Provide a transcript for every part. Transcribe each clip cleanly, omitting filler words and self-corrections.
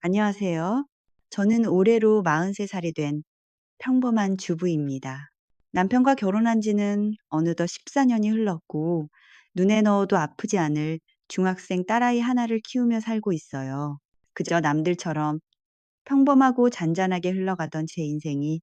안녕하세요. 저는 올해로 43살이 된 평범한 주부입니다. 남편과 결혼한 지는 어느덧 14년이 흘렀고, 눈에 넣어도 아프지 않을 중학생 딸아이 하나를 키우며 살고 있어요. 그저 남들처럼 평범하고 잔잔하게 흘러가던 제 인생이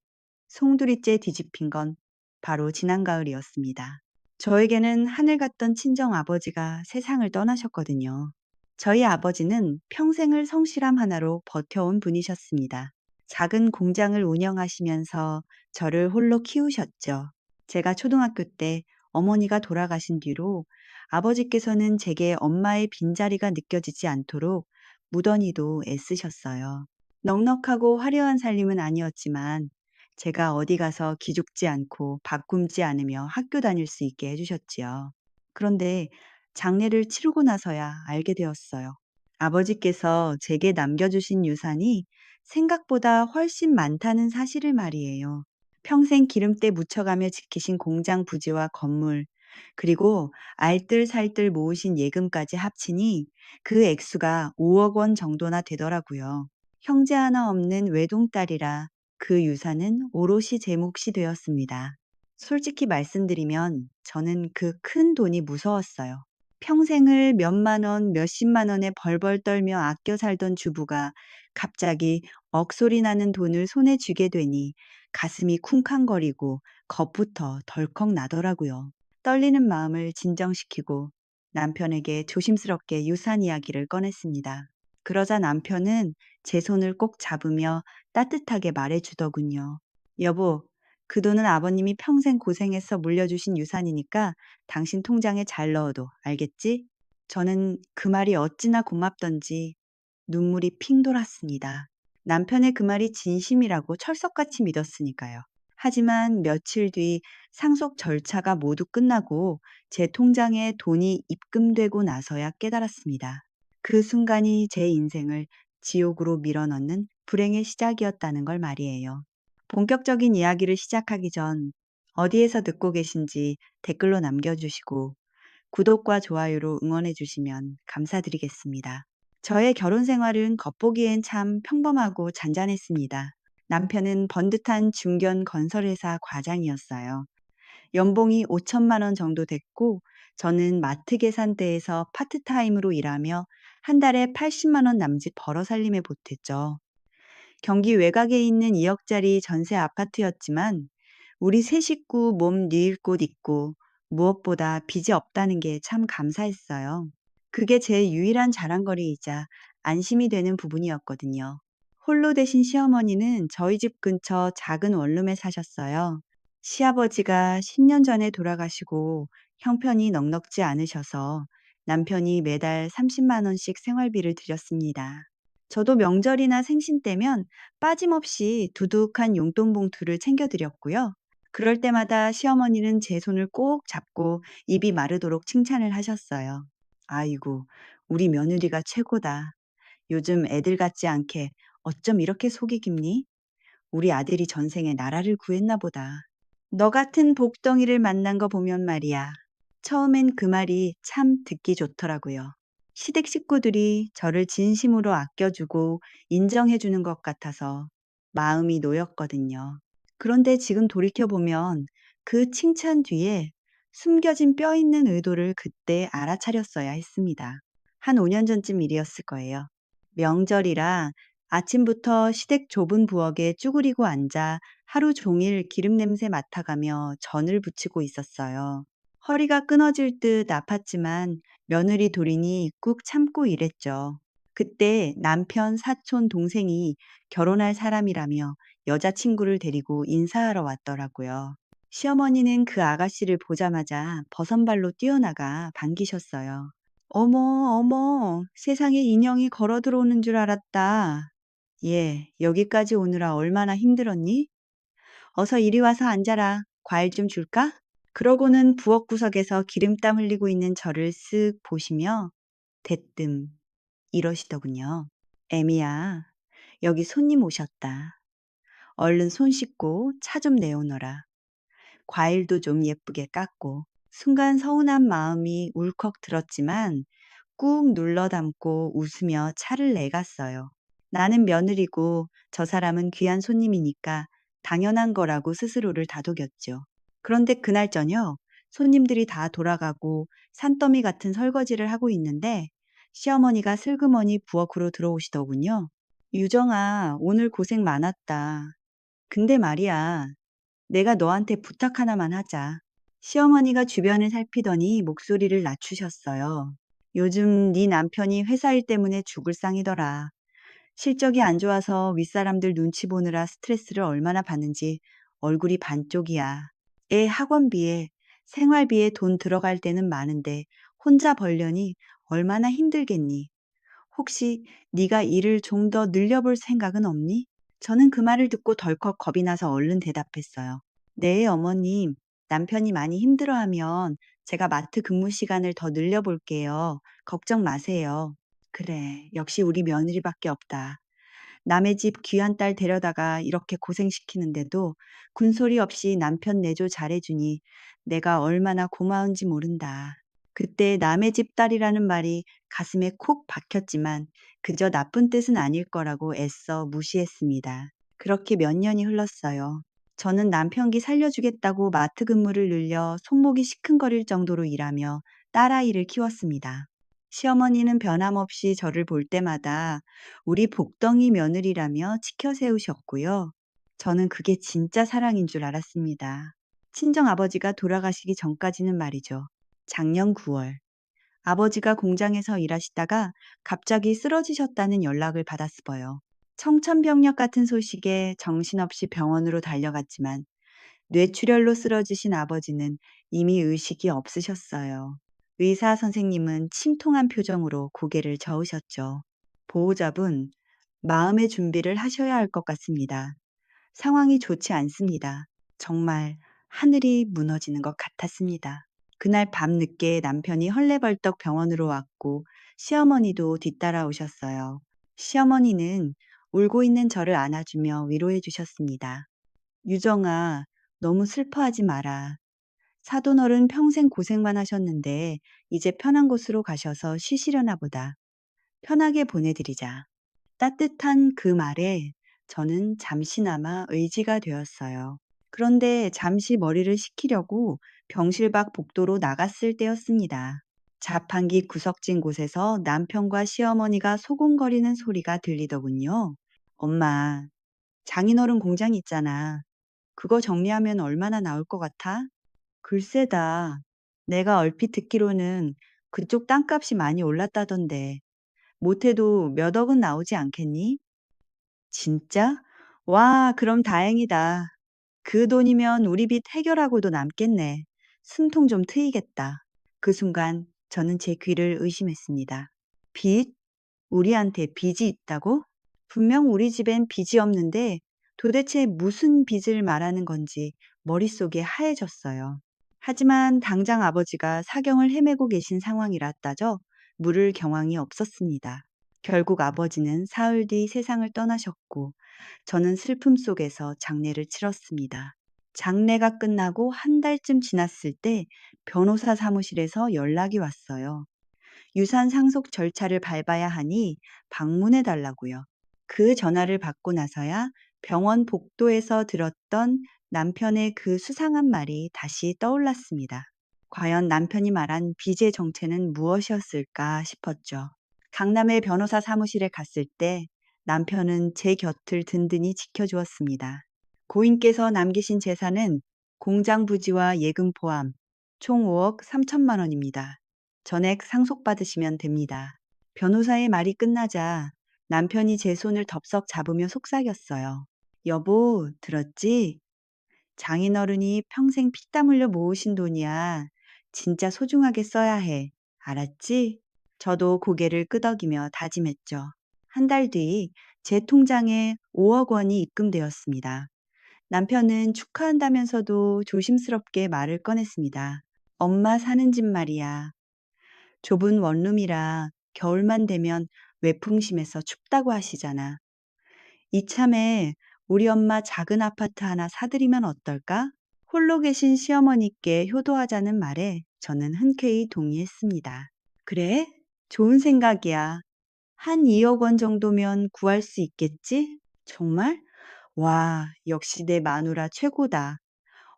송두리째 뒤집힌 건 바로 지난 가을이었습니다. 저에게는 하늘 같던 친정 아버지가 세상을 떠나셨거든요. 저희 아버지는 평생을 성실함 하나로 버텨온 분이셨습니다. 작은 공장을 운영하시면서 저를 홀로 키우셨죠. 제가 초등학교 때 어머니가 돌아가신 뒤로 아버지께서는 제게 엄마의 빈자리가 느껴지지 않도록 무던히도 애쓰셨어요. 넉넉하고 화려한 살림은 아니었지만 제가 어디 가서 기죽지 않고 바꿈지 않으며 학교 다닐 수 있게 해주셨지요. 그런데 장례를 치르고 나서야 알게 되었어요. 아버지께서 제게 남겨주신 유산이 생각보다 훨씬 많다는 사실을 말이에요. 평생 기름때 묻혀가며 지키신 공장 부지와 건물, 그리고 알뜰살뜰 모으신 예금까지 합치니 그 액수가 5억 원 정도나 되더라고요. 형제 하나 없는 외동딸이라 그 유산은 오롯이 제 몫이 되었습니다. 솔직히 말씀드리면 저는 그 큰 돈이 무서웠어요. 평생을 몇만 원, 몇십만 원에 벌벌 떨며 아껴 살던 주부가 갑자기 억소리 나는 돈을 손에 쥐게 되니 가슴이 쿵쾅거리고 겁부터 덜컥 나더라고요. 떨리는 마음을 진정시키고 남편에게 조심스럽게 유산 이야기를 꺼냈습니다. 그러자 남편은 제 손을 꼭 잡으며 따뜻하게 말해주더군요. 여보, 그 돈은 아버님이 평생 고생해서 물려주신 유산이니까 당신 통장에 잘 넣어도 알겠지? 저는 그 말이 어찌나 고맙던지 눈물이 핑 돌았습니다. 남편의 그 말이 진심이라고 철석같이 믿었으니까요. 하지만 며칠 뒤 상속 절차가 모두 끝나고 제 통장에 돈이 입금되고 나서야 깨달았습니다. 그 순간이 제 인생을 지옥으로 밀어넣는 불행의 시작이었다는 걸 말이에요. 본격적인 이야기를 시작하기 전 어디에서 듣고 계신지 댓글로 남겨주시고 구독과 좋아요로 응원해 주시면 감사드리겠습니다. 저의 결혼 생활은 겉보기엔 참 평범하고 잔잔했습니다. 남편은 번듯한 중견 건설회사 과장이었어요. 연봉이 5천만 원 정도 됐고 저는 마트 계산대에서 파트타임으로 일하며 한 달에 80만 원 남짓 벌어 살림에 보탰죠. 경기 외곽에 있는 2억짜리 전세 아파트였지만 우리 세 식구 몸 뉘일 곳 있고 무엇보다 빚이 없다는 게 참 감사했어요. 그게 제 유일한 자랑거리이자 안심이 되는 부분이었거든요. 홀로 되신 시어머니는 저희 집 근처 작은 원룸에 사셨어요. 시아버지가 10년 전에 돌아가시고 형편이 넉넉지 않으셔서 남편이 매달 30만 원씩 생활비를 드렸습니다. 저도 명절이나 생신 때면 빠짐없이 두둑한 용돈 봉투를 챙겨드렸고요. 그럴 때마다 시어머니는 제 손을 꼭 잡고 입이 마르도록 칭찬을 하셨어요. 아이고, 우리 며느리가 최고다. 요즘 애들 같지 않게 어쩜 이렇게 속이 깊니? 우리 아들이 전생에 나라를 구했나 보다. 너 같은 복덩이를 만난 거 보면 말이야. 처음엔 그 말이 참 듣기 좋더라고요. 시댁 식구들이 저를 진심으로 아껴주고 인정해주는 것 같아서 마음이 놓였거든요. 그런데 지금 돌이켜보면 그 칭찬 뒤에 숨겨진 뼈 있는 의도를 그때 알아차렸어야 했습니다. 한 5년 전쯤 일이었을 거예요. 명절이라 아침부터 시댁 좁은 부엌에 쭈그리고 앉아 하루 종일 기름 냄새 맡아가며 전을 부치고 있었어요. 허리가 끊어질 듯 아팠지만 며느리 돌이니 꾹 참고 일했죠. 그때 남편 사촌 동생이 결혼할 사람이라며 여자친구를 데리고 인사하러 왔더라고요. 시어머니는 그 아가씨를 보자마자 버선발로 뛰어나가 반기셨어요. 어머, 어머, 세상에 인형이 걸어 들어오는 줄 알았다. 예, 여기까지 오느라 얼마나 힘들었니? 어서 이리 와서 앉아라. 과일 좀 줄까? 그러고는 부엌 구석에서 기름땀 흘리고 있는 저를 쓱 보시며 대뜸 이러시더군요. 애미야, 여기 손님 오셨다. 얼른 손 씻고 차 좀 내오너라. 과일도 좀 예쁘게 깎고. 순간 서운한 마음이 울컥 들었지만 꾹 눌러 담고 웃으며 차를 내갔어요. 나는 며느리고 저 사람은 귀한 손님이니까 당연한 거라고 스스로를 다독였죠. 그런데 그날 저녁 손님들이 다 돌아가고 산더미 같은 설거지를 하고 있는데 시어머니가 슬그머니 부엌으로 들어오시더군요. 유정아, 오늘 고생 많았다. 근데 말이야, 내가 너한테 부탁 하나만 하자. 시어머니가 주변을 살피더니 목소리를 낮추셨어요. 요즘 네 남편이 회사 일 때문에 죽을 상이더라. 실적이 안 좋아서 윗사람들 눈치 보느라 스트레스를 얼마나 받는지 얼굴이 반쪽이야. 애 학원비에 생활비에 돈 들어갈 때는 많은데 혼자 벌려니 얼마나 힘들겠니? 혹시 네가 일을 좀 더 늘려볼 생각은 없니? 저는 그 말을 듣고 덜컥 겁이 나서 얼른 대답했어요. 네, 어머님. 남편이 많이 힘들어하면 제가 마트 근무 시간을 더 늘려볼게요. 걱정 마세요. 그래, 역시 우리 며느리밖에 없다. 남의 집 귀한 딸 데려다가 이렇게 고생시키는데도 군소리 없이 남편 내조 잘해주니 내가 얼마나 고마운지 모른다. 그때 남의 집 딸이라는 말이 가슴에 콕 박혔지만 그저 나쁜 뜻은 아닐 거라고 애써 무시했습니다. 그렇게 몇 년이 흘렀어요. 저는 남편기 살려주겠다고 마트 근무를 늘려 손목이 시큰거릴 정도로 일하며 딸아이를 키웠습니다. 시어머니는 변함없이 저를 볼 때마다 우리 복덩이 며느리라며 치켜 세우셨고요. 저는 그게 진짜 사랑인 줄 알았습니다. 친정아버지가 돌아가시기 전까지는 말이죠. 작년 9월, 아버지가 공장에서 일하시다가 갑자기 쓰러지셨다는 연락을 받았어요. 청천벽력 같은 소식에 정신없이 병원으로 달려갔지만 뇌출혈로 쓰러지신 아버지는 이미 의식이 없으셨어요. 의사 선생님은 침통한 표정으로 고개를 저으셨죠. 보호자분, 마음의 준비를 하셔야 할 것 같습니다. 상황이 좋지 않습니다. 정말 하늘이 무너지는 것 같았습니다. 그날 밤 늦게 남편이 헐레벌떡 병원으로 왔고 시어머니도 뒤따라 오셨어요. 시어머니는 울고 있는 저를 안아주며 위로해 주셨습니다. 유정아, 너무 슬퍼하지 마라. 사돈어른 평생 고생만 하셨는데 이제 편한 곳으로 가셔서 쉬시려나 보다. 편하게 보내드리자. 따뜻한 그 말에 저는 잠시나마 의지가 되었어요. 그런데 잠시 머리를 식히려고 병실 밖 복도로 나갔을 때였습니다. 자판기 구석진 곳에서 남편과 시어머니가 소곤거리는 소리가 들리더군요. 엄마, 장인어른 공장 있잖아. 그거 정리하면 얼마나 나올 것 같아? 글쎄다. 내가 얼핏 듣기로는 그쪽 땅값이 많이 올랐다던데 못해도 몇 억은 나오지 않겠니? 진짜? 와, 그럼 다행이다. 그 돈이면 우리 빚 해결하고도 남겠네. 숨통 좀 트이겠다. 그 순간 저는 제 귀를 의심했습니다. 빚? 우리한테 빚이 있다고? 분명 우리 집엔 빚이 없는데 도대체 무슨 빚을 말하는 건지 머릿속이 하얘졌어요. 하지만 당장 아버지가 사경을 헤매고 계신 상황이라 따져 물을 경황이 없었습니다. 결국 아버지는 사흘 뒤 세상을 떠나셨고 저는 슬픔 속에서 장례를 치렀습니다. 장례가 끝나고 한 달쯤 지났을 때 변호사 사무실에서 연락이 왔어요. 유산 상속 절차를 밟아야 하니 방문해 달라고요. 그 전화를 받고 나서야 병원 복도에서 들었던 남편의 그 수상한 말이 다시 떠올랐습니다. 과연 남편이 말한 빚의 정체는 무엇이었을까 싶었죠. 강남의 변호사 사무실에 갔을 때 남편은 제 곁을 든든히 지켜주었습니다. 고인께서 남기신 재산은 공장 부지와 예금 포함 총 5억 3천만 원입니다. 전액 상속받으시면 됩니다. 변호사의 말이 끝나자 남편이 제 손을 덥석 잡으며 속삭였어요. 여보, 들었지? 장인어른이 평생 피땀 흘려 모으신 돈이야. 진짜 소중하게 써야 해. 알았지? 저도 고개를 끄덕이며 다짐했죠. 한 달 뒤 제 통장에 5억 원이 입금되었습니다. 남편은 축하한다면서도 조심스럽게 말을 꺼냈습니다. 엄마 사는 집 말이야. 좁은 원룸이라 겨울만 되면 외풍심에서 춥다고 하시잖아. 이참에 우리 엄마 작은 아파트 하나 사드리면 어떨까? 홀로 계신 시어머니께 효도하자는 말에 저는 흔쾌히 동의했습니다. 그래? 좋은 생각이야. 한 2억 원 정도면 구할 수 있겠지? 정말? 와, 역시 내 마누라 최고다.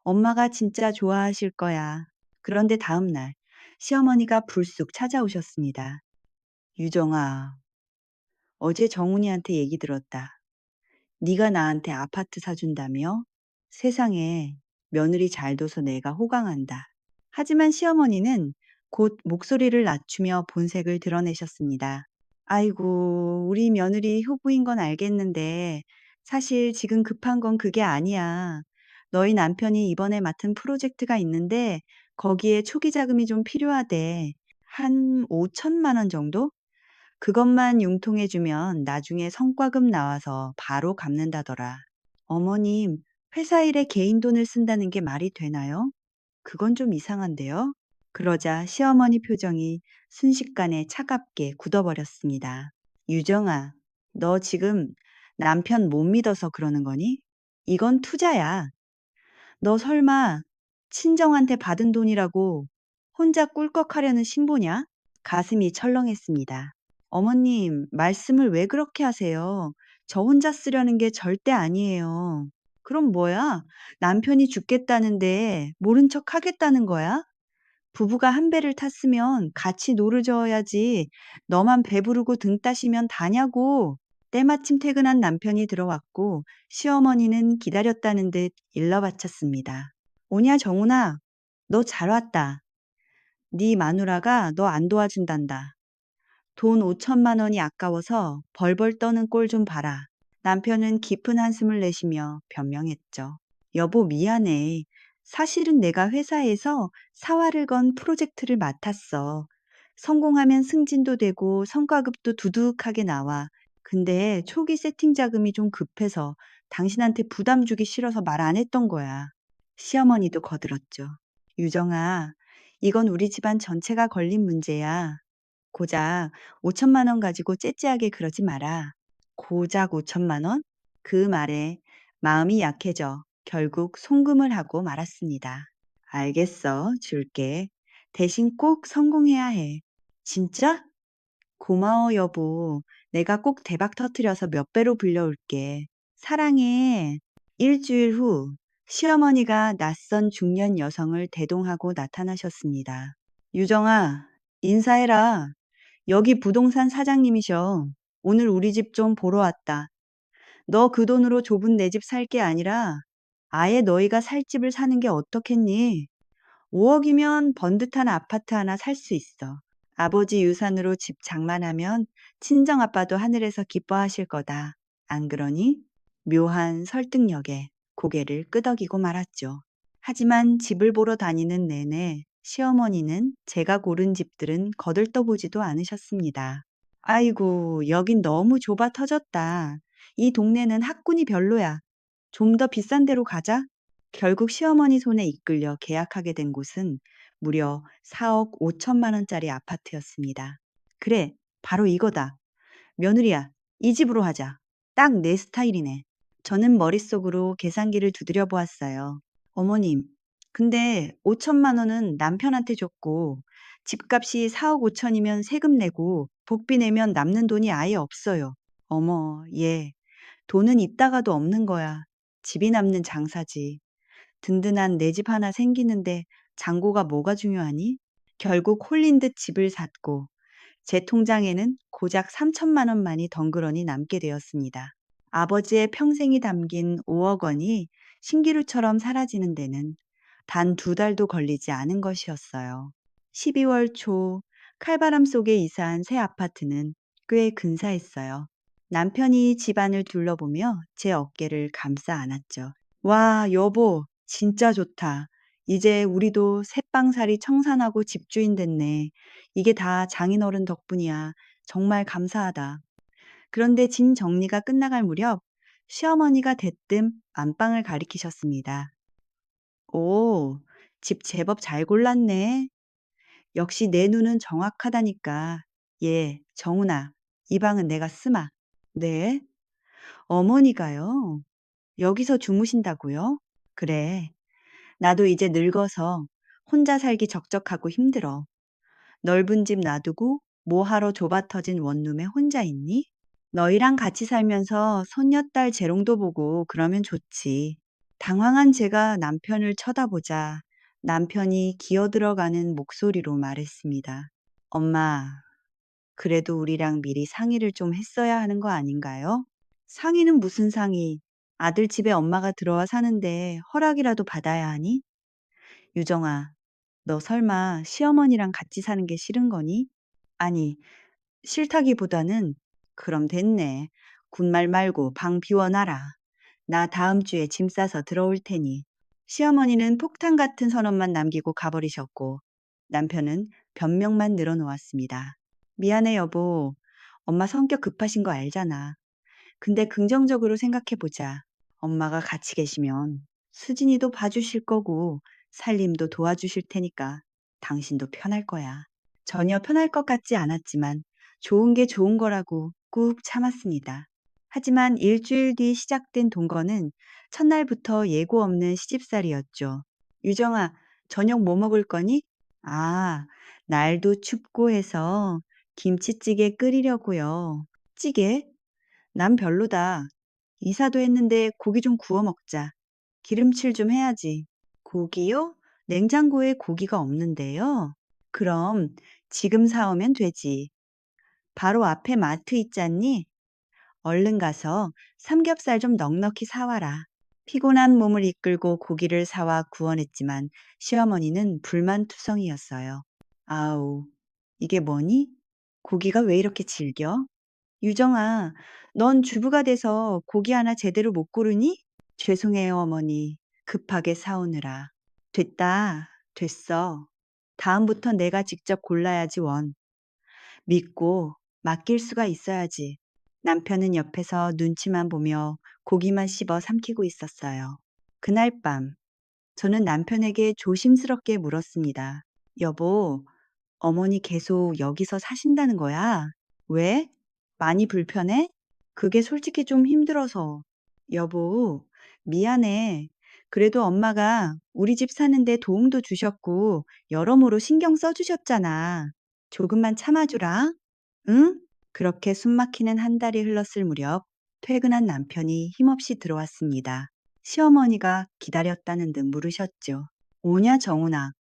엄마가 진짜 좋아하실 거야. 그런데 다음 날, 시어머니가 불쑥 찾아오셨습니다. 유정아, 어제 정훈이한테 얘기 들었다. 네가 나한테 아파트 사준다며? 세상에 며느리 잘 둬서 내가 호강한다. 하지만 시어머니는 곧 목소리를 낮추며 본색을 드러내셨습니다. 아이고, 우리 며느리 효부인 건 알겠는데 사실 지금 급한 건 그게 아니야. 너희 남편이 이번에 맡은 프로젝트가 있는데 거기에 초기 자금이 좀 필요하대. 한 5천만 원 정도? 그것만 융통해주면 나중에 성과금 나와서 바로 갚는다더라. 어머님, 회사 일에 개인 돈을 쓴다는 게 말이 되나요? 그건 좀 이상한데요? 그러자 시어머니 표정이 순식간에 차갑게 굳어버렸습니다. 유정아, 너 지금 남편 못 믿어서 그러는 거니? 이건 투자야. 너 설마 친정한테 받은 돈이라고 혼자 꿀꺽하려는 신보냐? 가슴이 철렁했습니다. 어머님, 말씀을 왜 그렇게 하세요? 저 혼자 쓰려는 게 절대 아니에요. 그럼 뭐야? 남편이 죽겠다는데 모른 척 하겠다는 거야? 부부가 한 배를 탔으면 같이 노르져야지. 너만 배부르고 등 따시면 다냐고. 때마침 퇴근한 남편이 들어왔고 시어머니는 기다렸다는 듯 일러 바쳤습니다. 오냐 정훈아, 너 잘 왔다. 네 마누라가 너 안 도와준단다. 돈 5천만 원이 아까워서 벌벌 떠는 꼴 좀 봐라. 남편은 깊은 한숨을 내쉬며 변명했죠. 여보 미안해. 사실은 내가 회사에서 사활을 건 프로젝트를 맡았어. 성공하면 승진도 되고 성과급도 두둑하게 나와. 근데 초기 세팅 자금이 좀 급해서 당신한테 부담 주기 싫어서 말 안 했던 거야. 시어머니도 거들었죠. 유정아, 이건 우리 집안 전체가 걸린 문제야. 고작 5천만 원 가지고 째째하게 그러지 마라. 고작 5천만 원? 그 말에 마음이 약해져 결국 송금을 하고 말았습니다. 알겠어, 줄게. 대신 꼭 성공해야 해. 진짜? 고마워, 여보. 내가 꼭 대박 터트려서 몇 배로 불려올게. 사랑해. 일주일 후, 시어머니가 낯선 중년 여성을 대동하고 나타나셨습니다. 유정아, 인사해라. 여기 부동산 사장님이셔. 오늘 우리 집 좀 보러 왔다. 너 그 돈으로 좁은 내 집 살 게 아니라 아예 너희가 살 집을 사는 게 어떻겠니? 5억이면 번듯한 아파트 하나 살 수 있어. 아버지 유산으로 집 장만하면 친정아빠도 하늘에서 기뻐하실 거다. 안 그러니? 묘한 설득력에 고개를 끄덕이고 말았죠. 하지만 집을 보러 다니는 내내 시어머니는 제가 고른 집들은 거들떠보지도 않으셨습니다. 아이고, 여긴 너무 좁아 터졌다. 이 동네는 학군이 별로야. 좀 더 비싼 데로 가자. 결국 시어머니 손에 이끌려 계약하게 된 곳은 무려 4억 5천만 원짜리 아파트였습니다. 그래, 바로 이거다. 며느리야, 이 집으로 하자. 딱 내 스타일이네. 저는 머릿속으로 계산기를 두드려 보았어요. 어머님, 근데 5천만 원은 남편한테 줬고 집값이 4억 5천이면 세금 내고 복비 내면 남는 돈이 아예 없어요. 어머, 얘 돈은 있다가도 없는 거야. 집이 남는 장사지. 든든한 내 집 하나 생기는데 잔고가 뭐가 중요하니? 결국 홀린 듯 집을 샀고 제 통장에는 고작 3천만 원만이 덩그러니 남게 되었습니다. 아버지의 평생이 담긴 5억 원이 신기루처럼 사라지는 데는 단 2달도 걸리지 않은 것이었어요. 12월 초 칼바람 속에 이사한 새 아파트는 꽤 근사했어요. 남편이 집안을 둘러보며 제 어깨를 감싸 안았죠. 와, 여보, 진짜 좋다. 이제 우리도 새빵살이 청산하고 집주인 됐네. 이게 다 장인어른 덕분이야. 정말 감사하다. 그런데 짐 정리가 끝나갈 무렵 시어머니가 대뜸 안방을 가리키셨습니다. 오, 집 제법 잘 골랐네. 역시 내 눈은 정확하다니까. 예, 정훈아, 이 방은 내가 쓰마. 네, 어머니가요. 여기서 주무신다고요? 그래, 나도 이제 늙어서 혼자 살기 적적하고 힘들어. 넓은 집 놔두고 뭐하러 좁아 터진 원룸에 혼자 있니? 너희랑 같이 살면서 손녀딸 재롱도 보고 그러면 좋지. 당황한 제가 남편을 쳐다보자 남편이 기어들어가는 목소리로 말했습니다. 엄마, 그래도 우리랑 미리 상의를 좀 했어야 하는 거 아닌가요? 상의는 무슨 상의? 아들 집에 엄마가 들어와 사는데 허락이라도 받아야 하니? 유정아, 너 설마 시어머니랑 같이 사는 게 싫은 거니? 아니, 싫다기보다는 그럼 됐네. 군말 말고 방 비워놔라. 나 다음 주에 짐 싸서 들어올 테니. 시어머니는 폭탄 같은 선언만 남기고 가버리셨고 남편은 변명만 늘어놓았습니다. 미안해 여보. 엄마 성격 급하신 거 알잖아. 근데 긍정적으로 생각해보자. 엄마가 같이 계시면 수진이도 봐주실 거고 살림도 도와주실 테니까 당신도 편할 거야. 전혀 편할 것 같지 않았지만 좋은 게 좋은 거라고 꾹 참았습니다. 하지만 일주일 뒤 시작된 동거는 첫날부터 예고 없는 시집살이였죠. 유정아, 저녁 뭐 먹을 거니? 아, 날도 춥고 해서 김치찌개 끓이려고요. 찌개? 난 별로다. 이사도 했는데 고기 좀 구워 먹자. 기름칠 좀 해야지. 고기요? 냉장고에 고기가 없는데요. 그럼 지금 사오면 되지. 바로 앞에 마트 있잖니? 얼른 가서 삼겹살 좀 넉넉히 사와라. 피곤한 몸을 이끌고 고기를 사와 구워냈지만 시어머니는 불만투성이었어요. 아우, 이게 뭐니? 고기가 왜 이렇게 질겨? 유정아, 넌 주부가 돼서 고기 하나 제대로 못 고르니? 죄송해요, 어머니. 급하게 사오느라. 됐다. 됐어. 다음부터 내가 직접 골라야지 원. 믿고 맡길 수가 있어야지. 남편은 옆에서 눈치만 보며 고기만 씹어 삼키고 있었어요. 그날 밤, 저는 남편에게 조심스럽게 물었습니다. 여보, 어머니 계속 여기서 사신다는 거야? 왜? 많이 불편해? 그게 솔직히 좀 힘들어서. 여보, 미안해. 그래도 엄마가 우리 집 사는데 도움도 주셨고, 여러모로 신경 써주셨잖아. 조금만 참아주라. 응? 그렇게 숨막히는 한 달이 흘렀을 무렵, 퇴근한 남편이 힘없이 들어왔습니다. 시어머니가 기다렸다는 듯 물으셨죠. 오냐, 정훈아.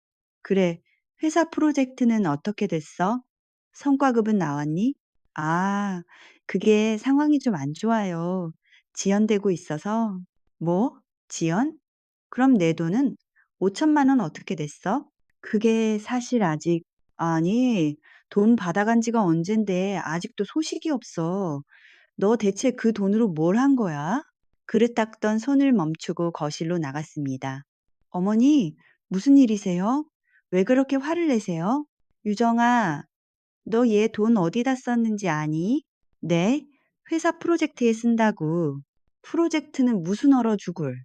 그래, 회사 프로젝트는 어떻게 됐어? 성과급은 나왔니? 아, 그게 상황이 좀 안 좋아요. 지연되고 있어서. 뭐? 지연? 그럼 내 돈은 5천만 원 어떻게 됐어? 그게 사실 아직, 아니, 돈 받아간 지가 언젠데 아직도 소식이 없어. 너 대체 그 돈으로 뭘 한 거야? 그릇 닦던 손을 멈추고 거실로 나갔습니다. 어머니, 무슨 일이세요? 왜 그렇게 화를 내세요? 유정아, 너 얘 돈 어디다 썼는지 아니? 네? 회사 프로젝트에 쓴다고. 프로젝트는 무슨 얼어 죽을.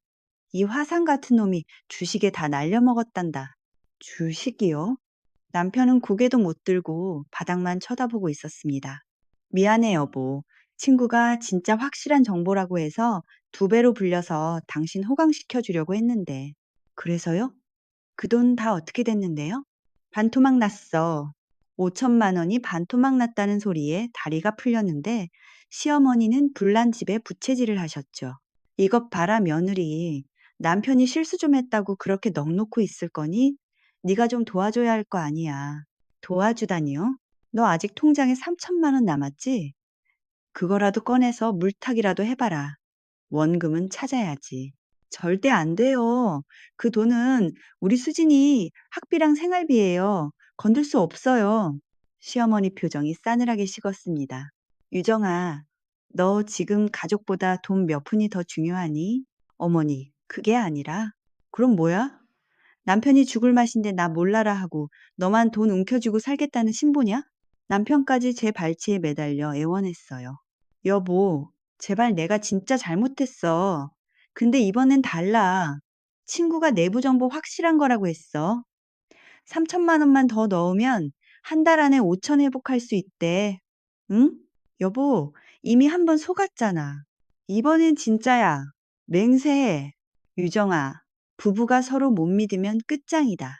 이 화상 같은 놈이 주식에 다 날려먹었단다. 주식이요? 남편은 고개도 못 들고 바닥만 쳐다보고 있었습니다. 미안해, 여보. 친구가 진짜 확실한 정보라고 해서 2배로 불려서 당신 호강시켜 주려고 했는데. 그래서요? 그 돈 다 어떻게 됐는데요? 반토막 났어. 5천만 원이 반토막 났다는 소리에 다리가 풀렸는데 시어머니는 불난 집에 부채질을 하셨죠. 이것 봐라 며느리. 남편이 실수 좀 했다고 그렇게 넋 놓고 있을 거니? 네가 좀 도와줘야 할 거 아니야. 도와주다니요? 너 아직 통장에 3천만 원 남았지? 그거라도 꺼내서 물타기라도 해봐라. 원금은 찾아야지. 절대 안 돼요. 그 돈은 우리 수진이 학비랑 생활비예요. 건들 수 없어요. 시어머니 표정이 싸늘하게 식었습니다. 유정아, 너 지금 가족보다 돈 몇 푼이 더 중요하니? 어머니, 그게 아니라. 그럼 뭐야? 남편이 죽을 맛인데 나 몰라라 하고 너만 돈 움켜쥐고 살겠다는 신보냐? 남편까지 제 발치에 매달려 애원했어요. 여보, 제발 내가 진짜 잘못했어. 근데 이번엔 달라. 친구가 내부 정보 확실한 거라고 했어. 3천만 원만 더 넣으면 한 달 안에 5천 회복할 수 있대. 응? 여보, 이미 한 번 속았잖아. 이번엔 진짜야. 맹세해. 유정아, 부부가 서로 못 믿으면 끝장이다.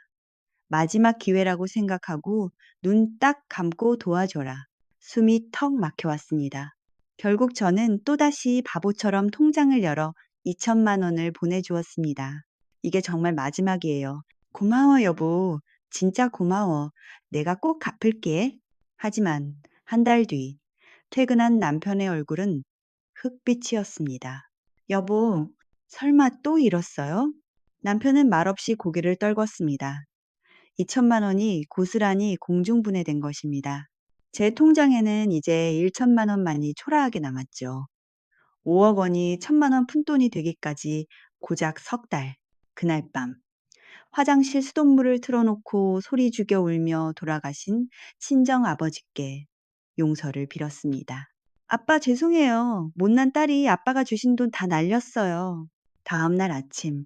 마지막 기회라고 생각하고 눈 딱 감고 도와줘라. 숨이 턱 막혀왔습니다. 결국 저는 또다시 바보처럼 통장을 열어 2천만 원을 보내주었습니다. 이게 정말 마지막이에요. 고마워, 여보. 진짜 고마워. 내가 꼭 갚을게. 하지만 한 달 뒤, 퇴근한 남편의 얼굴은 흑빛이었습니다. 여보, 설마 또 잃었어요? 남편은 말없이 고개를 떨궜습니다. 2천만 원이 고스란히 공중분해된 것입니다. 제 통장에는 이제 1천만 원만이 초라하게 남았죠. 5억 원이 1천만 원 푼돈이 되기까지 고작 석 달. 그날 밤 화장실 수돗물을 틀어놓고 소리 죽여 울며 돌아가신 친정 아버지께 용서를 빌었습니다. 아빠 죄송해요. 못난 딸이 아빠가 주신 돈 다 날렸어요. 다음 날 아침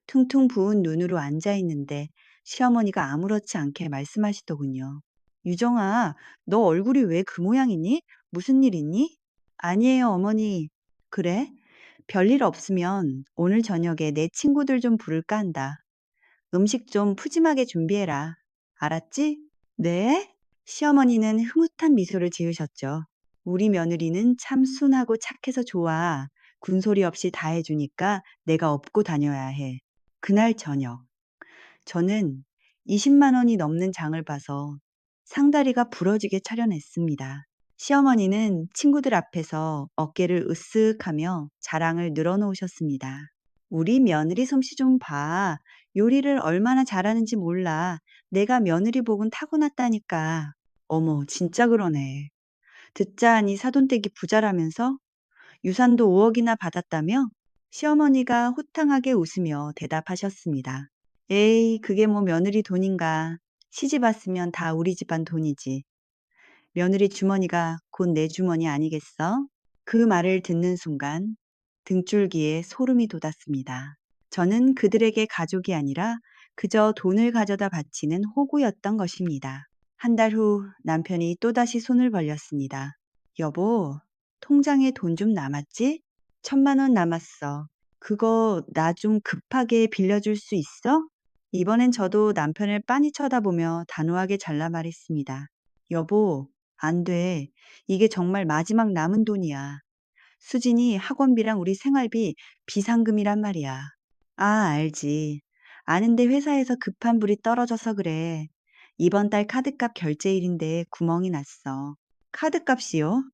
퉁퉁 부은 눈으로 앉아 있는데 시어머니가 아무렇지 않게 말씀하시더군요. 유정아, 너 얼굴이 왜 그 모양이니? 무슨 일 있니? 아니에요, 어머니. 그래? 별일 없으면 오늘 저녁에 내 친구들 좀 부를까 한다. 음식 좀 푸짐하게 준비해라. 알았지? 네? 시어머니는 흐뭇한 미소를 지으셨죠. 우리 며느리는 참 순하고 착해서 좋아. 군소리 없이 다 해주니까 내가 업고 다녀야 해. 그날 저녁, 저는 20만 원이 넘는 장을 봐서 상다리가 부러지게 차려냈습니다. 시어머니는 친구들 앞에서 어깨를 으쓱하며 자랑을 늘어놓으셨습니다. 우리 며느리 솜씨 좀 봐. 요리를 얼마나 잘하는지 몰라. 내가 며느리 복은 타고났다니까. 어머, 진짜 그러네. 듣자 하니 사돈댁이 부자라면서 유산도 5억이나 받았다며? 시어머니가 호탕하게 웃으며 대답하셨습니다. 에이, 그게 뭐 며느리 돈인가. 시집 왔으면 다 우리 집안 돈이지. 며느리 주머니가 곧 내 주머니 아니겠어? 그 말을 듣는 순간 등줄기에 소름이 돋았습니다. 저는 그들에게 가족이 아니라 그저 돈을 가져다 바치는 호구였던 것입니다. 한 달 후 남편이 또다시 손을 벌렸습니다. 여보, 통장에 돈 좀 남았지? 1천만 원 남았어. 그거 나 좀 급하게 빌려줄 수 있어? 이번엔 저도 남편을 빤히 쳐다보며 단호하게 잘라 말했습니다. 여보, 안 돼. 이게 정말 마지막 남은 돈이야. 수진이 학원비랑 우리 생활비 비상금이란 말이야. 아, 알지. 아는데 회사에서 급한 불이 떨어져서 그래. 이번 달 카드값 결제일인데 구멍이 났어. 카드값이요?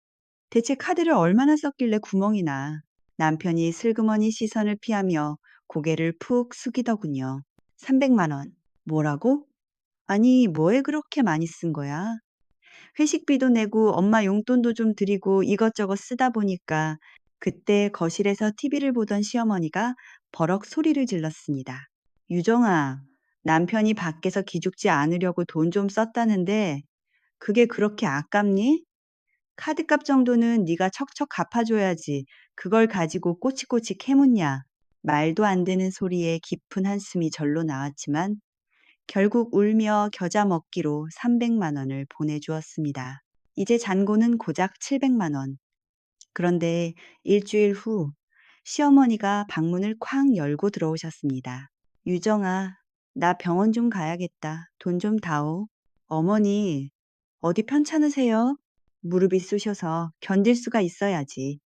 대체 카드를 얼마나 썼길래 구멍이 나. 남편이 슬그머니 시선을 피하며 고개를 푹 숙이더군요. 300만 원. 뭐라고? 아니, 뭐에 그렇게 많이 쓴 거야? 회식비도 내고 엄마 용돈도 좀 드리고 이것저것 쓰다 보니까 그때 거실에서 TV를 보던 시어머니가 버럭 소리를 질렀습니다. 유정아, 남편이 밖에서 기죽지 않으려고 돈 좀 썼다는데 그게 그렇게 아깝니? 카드값 정도는 네가 척척 갚아줘야지. 그걸 가지고 꼬치꼬치 캐묻냐. 말도 안 되는 소리에 깊은 한숨이 절로 나왔지만 결국 울며 겨자 먹기로 300만 원을 보내주었습니다. 이제 잔고는 고작 700만 원. 그런데 일주일 후 시어머니가 방문을 쾅 열고 들어오셨습니다. 유정아, 나 병원 좀 가야겠다. 돈 좀 다오. 어머니, 어디 편찮으세요? 무릎이 쑤셔서 견딜 수가 있어야지.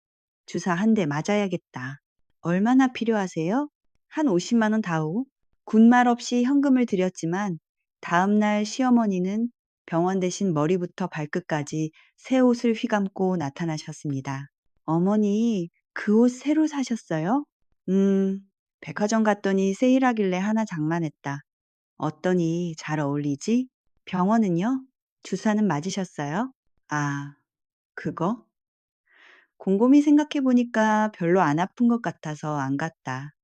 주사 한 대 맞아야겠다. 얼마나 필요하세요? 한 50만 원 다오. 군말 없이 현금을 드렸지만 다음 날 시어머니는 병원 대신 머리부터 발끝까지 새 옷을 휘감고 나타나셨습니다. 어머니, 그 옷 새로 사셨어요? 백화점 갔더니 세일하길래 하나 장만했다. 어떠니 잘 어울리지? 병원은요? 주사는 맞으셨어요? 아, 그거? 곰곰이 생각해 보니까 별로 안 아픈 것 같아서 안 갔다.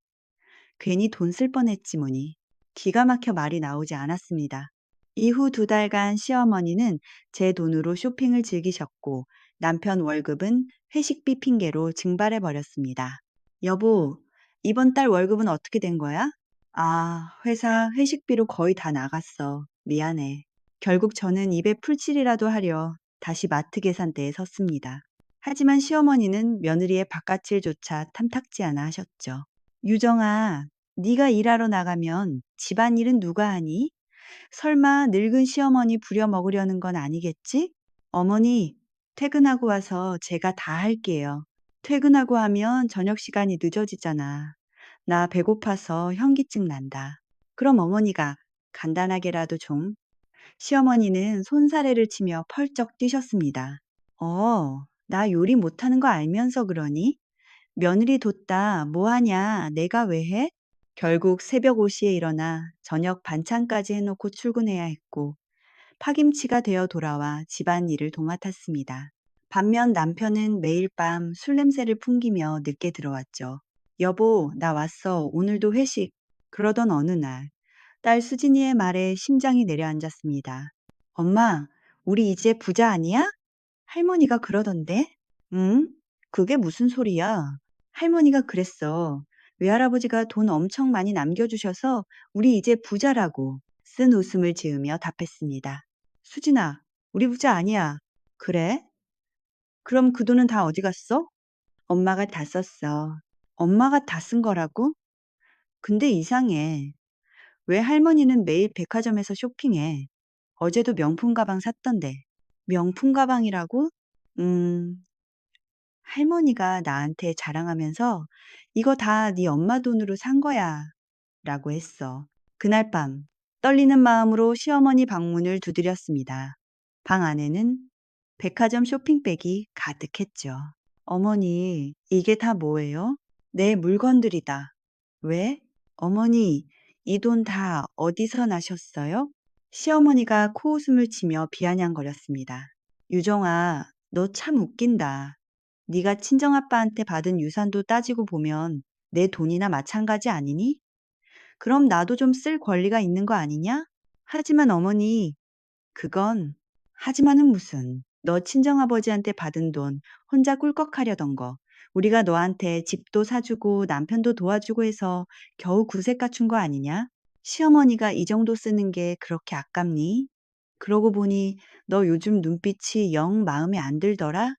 괜히 돈 쓸 뻔했지 뭐니. 기가 막혀 말이 나오지 않았습니다. 이후 2달간 시어머니는 제 돈으로 쇼핑을 즐기셨고 남편 월급은 회식비 핑계로 증발해 버렸습니다. 여보, 이번 달 월급은 어떻게 된 거야? 아, 회사 회식비로 거의 다 나갔어. 미안해. 결국 저는 입에 풀칠이라도 하려 다시 마트 계산대에 섰습니다. 하지만 시어머니는 며느리의 바깥일조차 탐탁지 않아 하셨죠. 유정아, 네가 일하러 나가면 집안일은 누가 하니? 설마 늙은 시어머니 부려먹으려는 건 아니겠지? 어머니, 퇴근하고 와서 제가 다 할게요. 퇴근하고 하면 저녁 시간이 늦어지잖아. 나 배고파서 현기증 난다. 그럼 어머니가 간단하게라도 좀. 시어머니는 손사래를 치며 펄쩍 뛰셨습니다. 나 요리 못하는 거 알면서 그러니? 며느리 뒀다 뭐하냐 내가 왜 해? 결국 새벽 5시에 일어나 저녁 반찬까지 해놓고 출근해야 했고 파김치가 되어 돌아와 집안일을 도맡았습니다. 반면 남편은 매일 밤 술 냄새를 풍기며 늦게 들어왔죠. 여보, 나 왔어. 오늘도 회식. 그러던 어느 날, 딸 수진이의 말에 심장이 내려앉았습니다. 엄마, 우리 이제 부자 아니야? 할머니가 그러던데? 응? 그게 무슨 소리야? 할머니가 그랬어. 외할아버지가 돈 엄청 많이 남겨주셔서 우리 이제 부자라고 쓴 웃음을 지으며 답했습니다. 수진아, 우리 부자 아니야. 그래? 그럼 그 돈은 다 어디 갔어? 엄마가 다 썼어. 엄마가 다 쓴 거라고? 근데 이상해. 왜 할머니는 매일 백화점에서 쇼핑해? 어제도 명품 가방 샀던데. 명품 가방이라고? 음, 할머니가 나한테 자랑하면서 이거 다 네 엄마 돈으로 산 거야 라고 했어. 그날 밤 떨리는 마음으로 시어머니 방문을 두드렸습니다. 방 안에는 백화점 쇼핑백이 가득했죠. 어머니, 이게 다 뭐예요? 내 물건들이다. 왜? 어머니, 이 돈 다 어디서 나셨어요? 시어머니가 코웃음을 치며 비아냥거렸습니다. 유정아, 너 참 웃긴다. 네가 친정아빠한테 받은 유산도 따지고 보면 내 돈이나 마찬가지 아니니? 그럼 나도 좀 쓸 권리가 있는 거 아니냐? 하지만 어머니, 그건 하지만은 무슨 너 친정아버지한테 받은 돈 혼자 꿀꺽하려던 거 우리가 너한테 집도 사주고 남편도 도와주고 해서 겨우 구색 갖춘 거 아니냐? 시어머니가 이 정도 쓰는 게 그렇게 아깝니? 그러고 보니 너 요즘 눈빛이 영 마음에 안 들더라?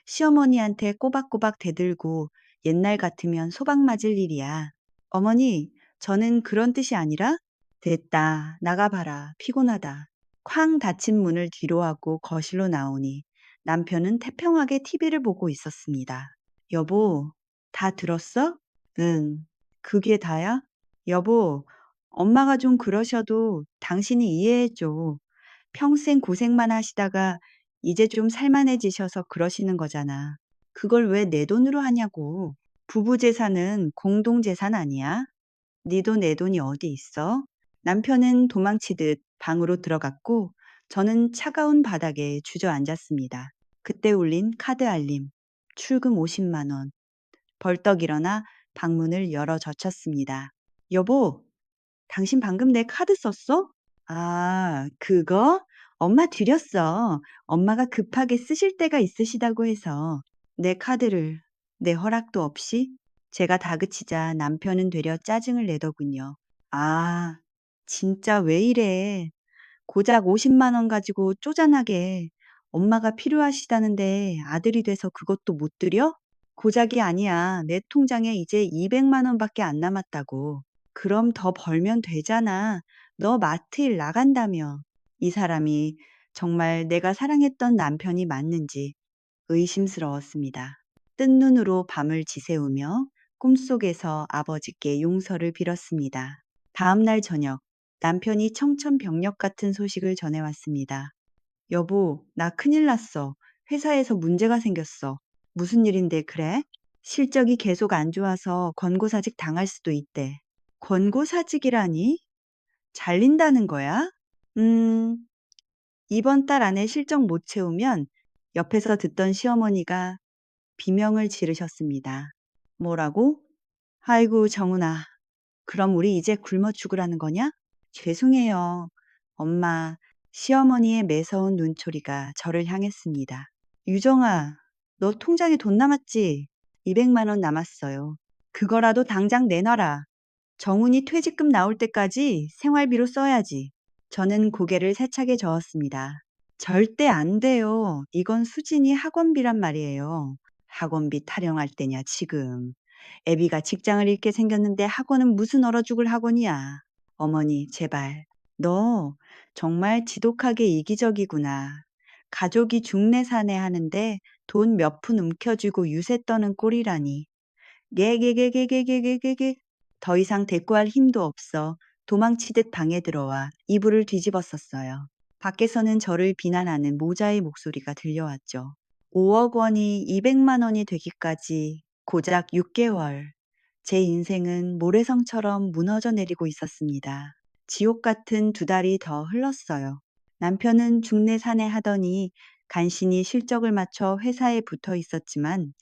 시어머니한테 꼬박꼬박 대들고 옛날 같으면 소박 맞을 일이야. 어머니, 저는 그런 뜻이 아니라 됐다. 나가봐라. 피곤하다. 쾅 닫힌 문을 뒤로 하고 거실로 나오니 남편은 태평하게 TV를 보고 있었습니다. 여보, 다 들었어? 응. 그게 다야? 여보, 엄마가 좀 그러셔도 당신이 이해해줘. 평생 고생만 하시다가 이제 좀 살만해지셔서 그러시는 거잖아. 그걸 왜 내 돈으로 하냐고. 부부 재산은 공동 재산 아니야? 네 돈 내 돈이 어디 있어? 남편은 도망치듯 방으로 들어갔고 저는 차가운 바닥에 주저앉았습니다. 그때 울린 카드 알림. 출금 50만 원. 벌떡 일어나 방문을 열어 젖혔습니다. 여보, 당신 방금 내 카드 썼어? 아, 그거? 엄마 드렸어. 엄마가 급하게 쓰실 때가 있으시다고 해서 내 카드를 내 허락도 없이 제가 다그치자 남편은 되려 짜증을 내더군요. 아, 진짜 왜 이래? 고작 50만 원 가지고 쪼잔하게 엄마가 필요하시다는데 아들이 돼서 그것도 못 드려? 고작이 아니야. 내 통장에 이제 200만 원밖에 안 남았다고. 그럼 더 벌면 되잖아. 너 마트 일 나간다며. 이 사람이 정말 내가 사랑했던 남편이 맞는지 의심스러웠습니다. 뜬 눈으로 밤을 지새우며 꿈속에서 아버지께 용서를 빌었습니다. 다음 날 저녁, 남편이 청천벽력 같은 소식을 전해왔습니다. 여보, 나 큰일 났어. 회사에서 문제가 생겼어. 무슨 일인데 그래? 실적이 계속 안 좋아서 권고사직 당할 수도 있대. 권고사직이라니? 잘린다는 거야? 음, 이번 달 안에 실적 못 채우면 옆에서 듣던 시어머니가 비명을 지르셨습니다. 뭐라고? 아이고, 정훈아. 그럼 우리 이제 굶어 죽으라는 거냐? 죄송해요. 엄마, 시어머니의 매서운 눈초리가 저를 향했습니다. 유정아, 너 통장에 돈 남았지? 200만 원 남았어요. 그거라도 당장 내놔라. 정훈이 퇴직금 나올 때까지 생활비로 써야지. 저는 고개를 세차게 저었습니다. 절대 안 돼요. 이건 수진이 학원비란 말이에요. 학원비 타령할 때냐, 지금. 애비가 직장을 잃게 생겼는데 학원은 무슨 얼어 죽을 학원이야. 어머니, 제발. 너 정말 지독하게 이기적이구나. 가족이 중내사내 하는데 돈 몇 푼 움켜쥐고 유세 떠는 꼴이라니. 게게게게게게게게. 더 이상 대꾸할 힘도 없어 도망치듯 방에 들어와 이불을 뒤집었었어요. 밖에서는 저를 비난하는 모자의 목소리가 들려왔죠. 5억 원이 200만 원이 되기까지 고작 6개월. 제 인생은 모래성처럼 무너져 내리고 있었습니다. 지옥 같은 2달이 더 흘렀어요. 남편은 중내사내 하더니 간신히 실적을 맞춰 회사에 붙어 있었지만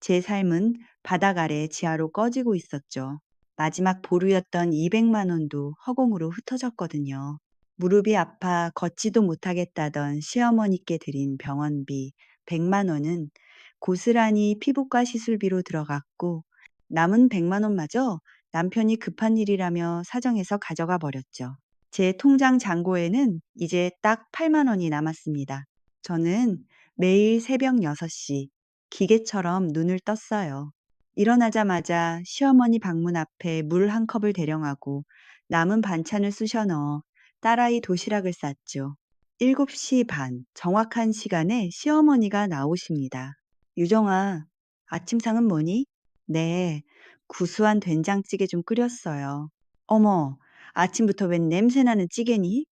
제 삶은 바닥 아래 지하로 꺼지고 있었죠. 마지막 보루였던 200만 원도 허공으로 흩어졌거든요. 무릎이 아파 걷지도 못하겠다던 시어머니께 드린 병원비 100만 원은 고스란히 피부과 시술비로 들어갔고 남은 100만 원마저 남편이 급한 일이라며 사정해서 가져가 버렸죠. 제 통장 잔고에는 이제 딱 8만 원이 남았습니다. 저는 매일 새벽 6시 기계처럼 눈을 떴어요. 일어나자마자 시어머니 방문 앞에 물 한 컵을 대령하고 남은 반찬을 쑤셔 넣어 딸아이 도시락을 쌌죠. 7시 반, 정확한 시간에 시어머니가 나오십니다. 유정아, 아침상은 뭐니? 네, 구수한 된장찌개 좀 끓였어요. 어머, 아침부터 웬 냄새나는 찌개니?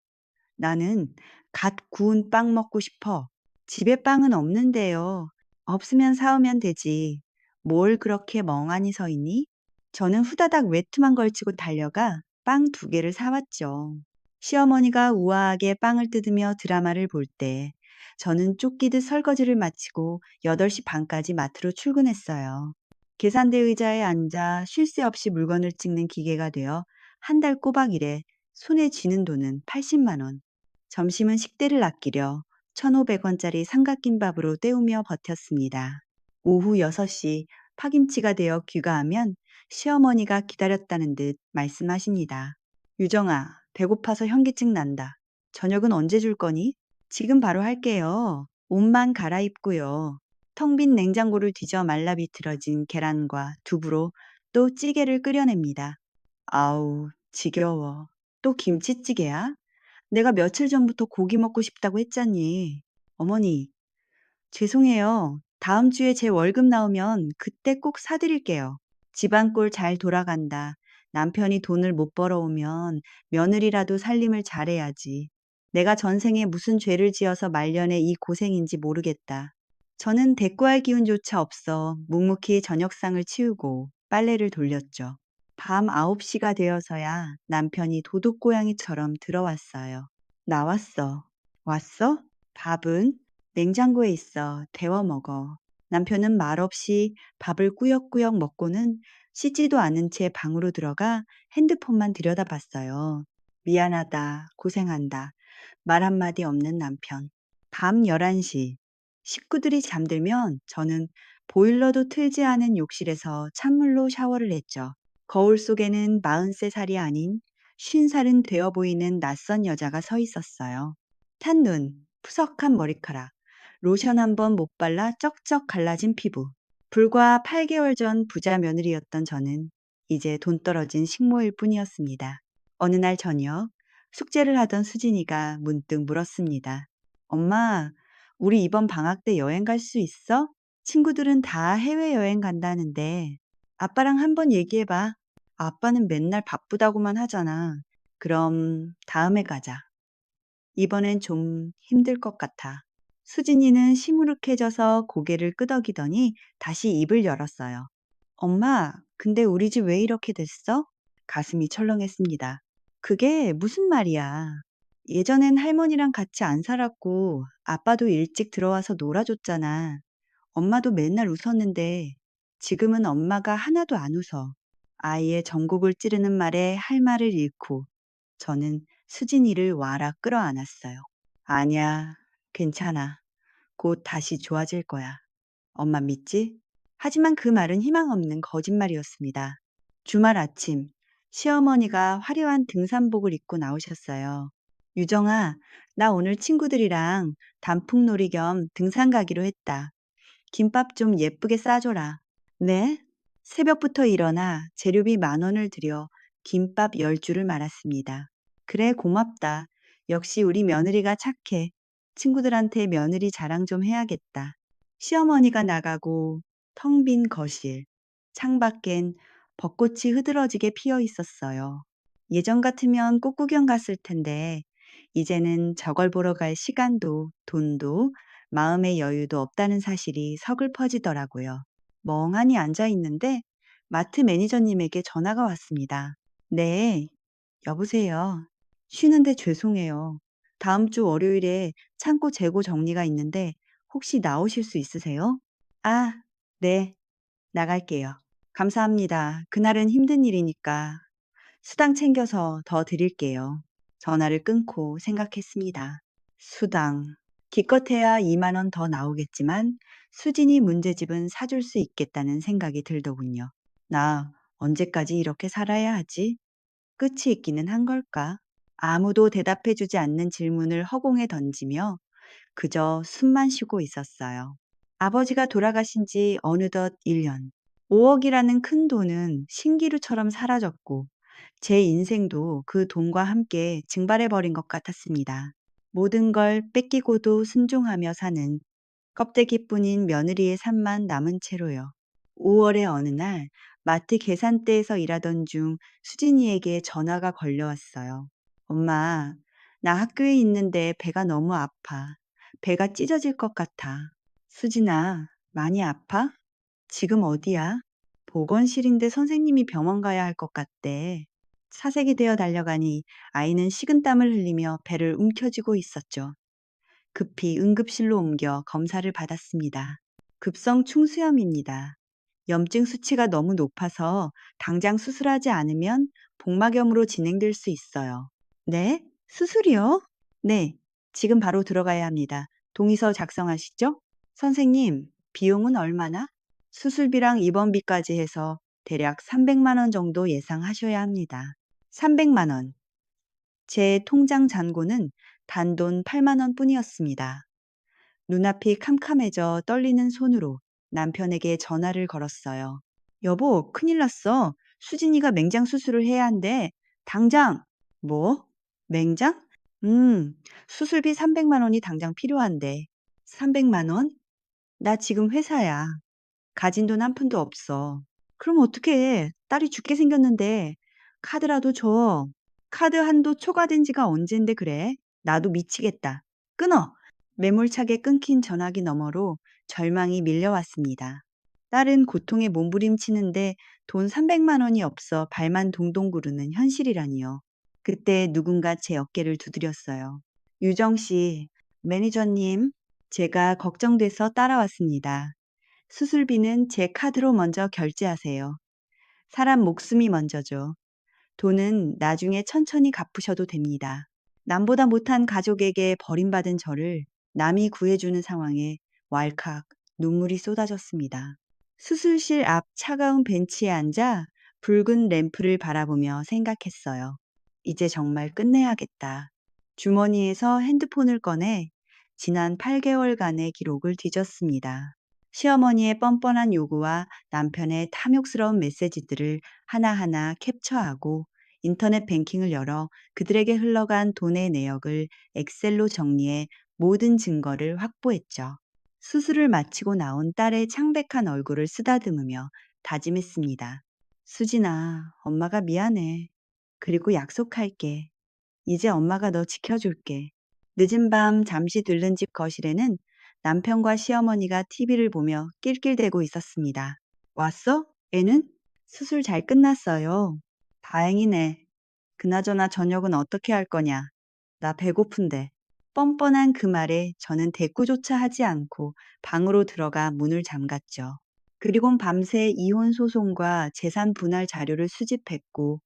나는 갓 구운 빵 먹고 싶어. 집에 빵은 없는데요. 없으면 사오면 되지. 뭘 그렇게 멍하니 서 있니? 저는 후다닥 외투만 걸치고 달려가 빵 2개를 사왔죠. 시어머니가 우아하게 빵을 뜯으며 드라마를 볼 때 저는 쫓기듯 설거지를 마치고 8시 반까지 마트로 출근했어요. 계산대 의자에 앉아 쉴 새 없이 물건을 찍는 기계가 되어 한 달 꼬박 일에 손에 쥐는 돈은 80만 원. 점심은 식대를 아끼려 1,500원짜리 삼각김밥으로 때우며 버텼습니다. 오후 6시 파김치가 되어 귀가하면 시어머니가 기다렸다는 듯 말씀하십니다. 유정아, 배고파서 현기증 난다. 저녁은 언제 줄 거니? 지금 바로 할게요. 옷만 갈아입고요. 텅 빈 냉장고를 뒤져 말라 비틀어진 계란과 두부로 또 찌개를 끓여냅니다. 아우, 지겨워. 또 김치찌개야? 내가 며칠 전부터 고기 먹고 싶다고 했잖니. 어머니, 죄송해요. 다음 주에 제 월급 나오면 그때 꼭 사드릴게요. 집안꼴 잘 돌아간다. 남편이 돈을 못 벌어오면 며느리라도 살림을 잘해야지. 내가 전생에 무슨 죄를 지어서 말년에 이 고생인지 모르겠다. 저는 대꾸할 기운조차 없어 묵묵히 저녁상을 치우고 빨래를 돌렸죠. 밤 9시가 되어서야 남편이 도둑고양이처럼 들어왔어요. 나왔어. 왔어? 밥은? 냉장고에 있어. 데워 먹어. 남편은 말없이 밥을 꾸역꾸역 먹고는 씻지도 않은 채 방으로 들어가 핸드폰만 들여다봤어요. 미안하다. 고생한다. 말 한마디 없는 남편. 밤 11시. 식구들이 잠들면 저는 보일러도 틀지 않은 욕실에서 찬물로 샤워를 했죠. 거울 속에는 43살이 아닌 50살은 되어 보이는 낯선 여자가 서 있었어요. 탄 눈, 푸석한 머리카락, 로션 한 번 못 발라 쩍쩍 갈라진 피부. 불과 8개월 전 부자 며느리였던 저는 이제 돈 떨어진 식모일 뿐이었습니다. 어느 날 저녁, 숙제를 하던 수진이가 문득 물었습니다. 엄마, 우리 이번 방학 때 여행 갈 수 있어? 친구들은 다 해외여행 간다는데 아빠랑 한번 얘기해봐. 아빠는 맨날 바쁘다고만 하잖아. 그럼 다음에 가자. 이번엔 좀 힘들 것 같아. 수진이는 시무룩해져서 고개를 끄덕이더니 다시 입을 열었어요. 엄마, 근데 우리 집 왜 이렇게 됐어? 가슴이 철렁했습니다. 그게 무슨 말이야. 예전엔 할머니랑 같이 안 살았고 아빠도 일찍 들어와서 놀아줬잖아. 엄마도 맨날 웃었는데 지금은 엄마가 하나도 안 웃어. 아이의 전곡을 찌르는 말에 할 말을 잃고 저는 수진이를 와라 끌어안았어요. 아니야, 괜찮아. 곧 다시 좋아질 거야. 엄마 믿지? 하지만 그 말은 희망 없는 거짓말이었습니다. 주말 아침, 시어머니가 화려한 등산복을 입고 나오셨어요. 유정아, 나 오늘 친구들이랑 단풍놀이 겸 등산 가기로 했다. 김밥 좀 예쁘게 싸줘라. 네? 새벽부터 일어나 재료비 10,000원을 들여 김밥 10줄을 말았습니다. 그래, 고맙다. 역시 우리 며느리가 착해. 친구들한테 며느리 자랑 좀 해야겠다. 시어머니가 나가고 텅 빈 거실, 창밖엔 벚꽃이 흐드러지게 피어 있었어요. 예전 같으면 꽃구경 갔을 텐데, 이제는 저걸 보러 갈 시간도 돈도 마음의 여유도 없다는 사실이 서글퍼지더라고요. 멍하니 앉아 있는데 마트 매니저님에게 전화가 왔습니다. 네, 여보세요. 쉬는데 죄송해요. 다음 주 월요일에 창고 재고 정리가 있는데 혹시 나오실 수 있으세요? 아, 네, 나갈게요. 감사합니다. 그날은 힘든 일이니까 수당 챙겨서 더 드릴게요. 전화를 끊고 생각했습니다. 수당. 기껏해야 2만 원 더 나오겠지만 수진이 문제집은 사줄 수 있겠다는 생각이 들더군요. 나 언제까지 이렇게 살아야 하지? 끝이 있기는 한 걸까? 아무도 대답해주지 않는 질문을 허공에 던지며 그저 숨만 쉬고 있었어요. 아버지가 돌아가신 지 어느덧 1년. 5억이라는 큰 돈은 신기루처럼 사라졌고 제 인생도 그 돈과 함께 증발해버린 것 같았습니다. 모든 걸 뺏기고도 순종하며 사는 껍데기뿐인 며느리의 삶만 남은 채로요. 5월의 어느 날 마트 계산대에서 일하던 중 수진이에게 전화가 걸려왔어요. 엄마, 나 학교에 있는데 배가 너무 아파. 배가 찢어질 것 같아. 수진아, 많이 아파? 지금 어디야? 보건실인데 선생님이 병원 가야 할 것 같대. 사색이 되어 달려가니 아이는 식은땀을 흘리며 배를 움켜쥐고 있었죠. 급히 응급실로 옮겨 검사를 받았습니다. 급성 충수염입니다. 염증 수치가 너무 높아서 당장 수술하지 않으면 복막염으로 진행될 수 있어요. 네? 수술이요? 네, 지금 바로 들어가야 합니다. 동의서 작성하시죠? 선생님, 비용은 얼마나? 수술비랑 입원비까지 해서 대략 300만 원 정도 예상하셔야 합니다. 300만 원. 제 통장 잔고는 단돈 8만 원 뿐이었습니다. 눈앞이 캄캄해져 떨리는 손으로 남편에게 전화를 걸었어요. 여보, 큰일 났어. 수진이가 맹장 수술을 해야 한대. 당장! 뭐? 맹장? 음, 수술비 300만 원이 당장 필요한데. 300만 원? 나 지금 회사야. 가진 돈 한 푼도 없어. 그럼 어떡해. 딸이 죽게 생겼는데. 카드라도 줘. 카드 한도 초과된 지가 언젠데 그래? 나도 미치겠다. 끊어. 매몰차게 끊긴 전화기 너머로 절망이 밀려왔습니다. 딸은 고통에 몸부림치는데 돈 300만 원이 없어 발만 동동 구르는 현실이라니요. 그때 누군가 제 어깨를 두드렸어요. 유정 씨, 매니저님, 제가 걱정돼서 따라왔습니다. 수술비는 제 카드로 먼저 결제하세요. 사람 목숨이 먼저죠. 돈은 나중에 천천히 갚으셔도 됩니다. 남보다 못한 가족에게 버림받은 저를 남이 구해주는 상황에 왈칵 눈물이 쏟아졌습니다. 수술실 앞 차가운 벤치에 앉아 붉은 램프를 바라보며 생각했어요. 이제 정말 끝내야겠다. 주머니에서 핸드폰을 꺼내 지난 8개월간의 기록을 뒤졌습니다. 시어머니의 뻔뻔한 요구와 남편의 탐욕스러운 메시지들을 하나하나 캡처하고 인터넷 뱅킹을 열어 그들에게 흘러간 돈의 내역을 엑셀로 정리해 모든 증거를 확보했죠. 수술을 마치고 나온 딸의 창백한 얼굴을 쓰다듬으며 다짐했습니다. 수진아, 엄마가 미안해. 그리고 약속할게. 이제 엄마가 너 지켜줄게. 늦은 밤 잠시 들른 집 거실에는 남편과 시어머니가 TV를 보며 낄낄대고 있었습니다. 왔어? 애는? 수술 잘 끝났어요. 다행이네. 그나저나 저녁은 어떻게 할 거냐? 나 배고픈데. 뻔뻔한 그 말에 저는 대꾸조차 하지 않고 방으로 들어가 문을 잠갔죠. 그리곤 밤새 이혼 소송과 재산 분할 자료를 수집했고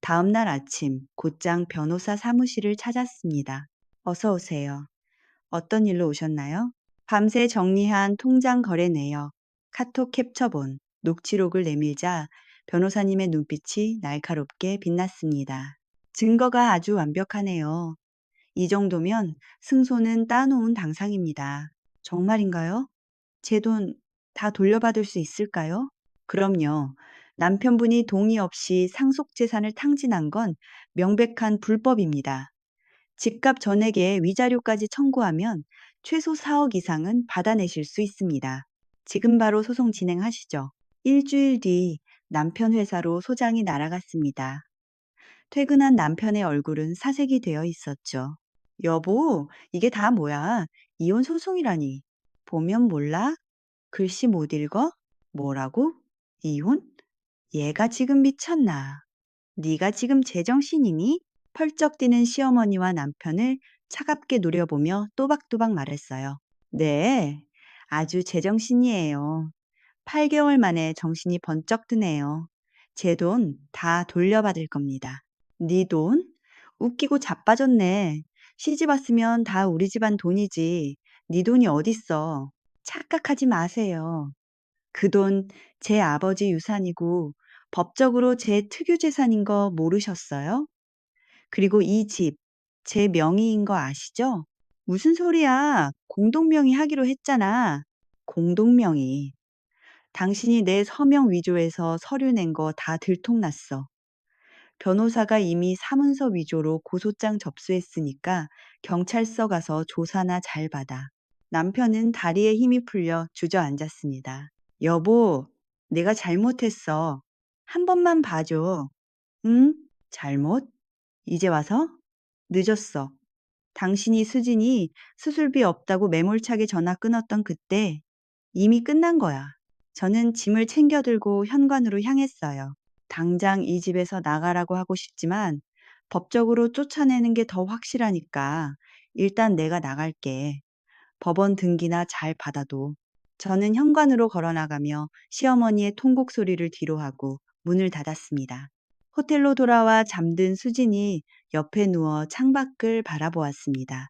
다음 날 아침 곧장 변호사 사무실을 찾았습니다. 어서 오세요. 어떤 일로 오셨나요? 밤새 정리한 통장 거래 내역, 카톡 캡처본, 녹취록을 내밀자 변호사님의 눈빛이 날카롭게 빛났습니다. 증거가 아주 완벽하네요. 이 정도면 승소는 따놓은 당상입니다. 정말인가요? 제 돈 다 돌려받을 수 있을까요? 그럼요. 남편분이 동의 없이 상속재산을 탕진한 건 명백한 불법입니다. 집값 전액에 위자료까지 청구하면 최소 4억 이상은 받아내실 수 있습니다. 지금 바로 소송 진행하시죠. 일주일 뒤 남편 회사로 소장이 날아갔습니다. 퇴근한 남편의 얼굴은 사색이 되어 있었죠. 여보, 이게 다 뭐야? 이혼 소송이라니. 보면 몰라? 글씨 못 읽어? 뭐라고? 이혼? 얘가 지금 미쳤나? 네가 지금 제정신이니? 펄쩍 뛰는 시어머니와 남편을 차갑게 노려보며 또박또박 말했어요. 네, 아주 제정신이에요. 8개월 만에 정신이 번쩍 드네요. 제 돈 다 돌려받을 겁니다. 네 돈? 웃기고 자빠졌네. 시집 왔으면 다 우리 집안 돈이지. 네 돈이 어딨어. 착각하지 마세요. 그 돈 제 아버지 유산이고 법적으로 제 특유 재산인 거 모르셨어요? 그리고 이 집 제 명의인 거 아시죠? 무슨 소리야? 공동명의 하기로 했잖아. 공동명의. 당신이 내 서명 위조해서 서류 낸 거 다 들통났어. 변호사가 이미 사문서 위조로 고소장 접수했으니까 경찰서 가서 조사나 잘 받아. 남편은 다리에 힘이 풀려 주저앉았습니다. 여보, 내가 잘못했어. 한 번만 봐줘. 응? 잘못? 이제 와서? 늦었어. 당신이 수진이 수술비 없다고 매몰차게 전화 끊었던 그때 이미 끝난 거야. 저는 짐을 챙겨 들고 현관으로 향했어요. 당장 이 집에서 나가라고 하고 싶지만 법적으로 쫓아내는 게 더 확실하니까 일단 내가 나갈게. 법원 등기나 잘 받아도. 저는 현관으로 걸어 나가며 시어머니의 통곡 소리를 뒤로하고 문을 닫았습니다. 호텔로 돌아와 잠든 수진이 옆에 누워 창밖을 바라보았습니다.